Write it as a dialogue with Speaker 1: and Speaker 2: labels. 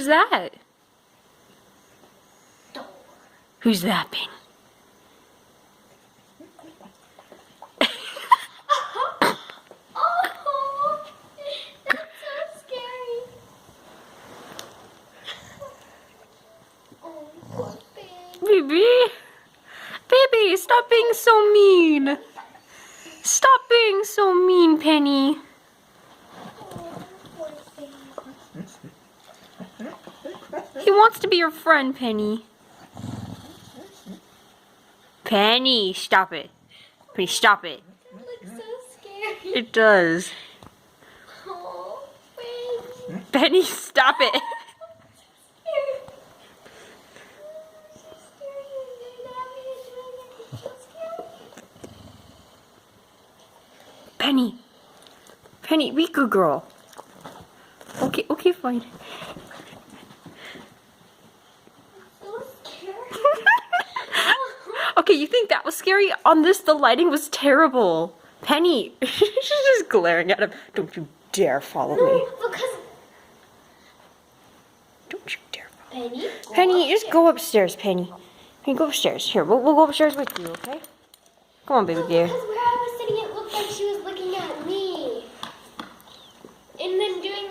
Speaker 1: that? Who's that, Penny?
Speaker 2: Oh, that's so scary. Oh, poor baby.
Speaker 1: Baby. Baby, stop being so mean. Stop being so mean, Penny.
Speaker 2: Oh, poor baby.
Speaker 1: He wants to be your friend, Penny. Penny, stop it. Penny, stop it.
Speaker 2: That looks so scary.
Speaker 1: It does.
Speaker 2: Oh, baby.
Speaker 1: Penny, stop it. Penny. Penny, be good girl. Okay, okay, fine. Okay, you think that was scary? On this, the lighting was terrible. Penny, she's just glaring at him. Don't you dare follow me.
Speaker 2: No, because
Speaker 1: Don't you dare follow me.
Speaker 2: Penny.
Speaker 1: Penny, just go upstairs, Penny. Penny, go upstairs. Here, we'll go upstairs with you, okay? Come on, baby dear.
Speaker 2: Because where I was sitting, it looked like she was looking at me. And then doing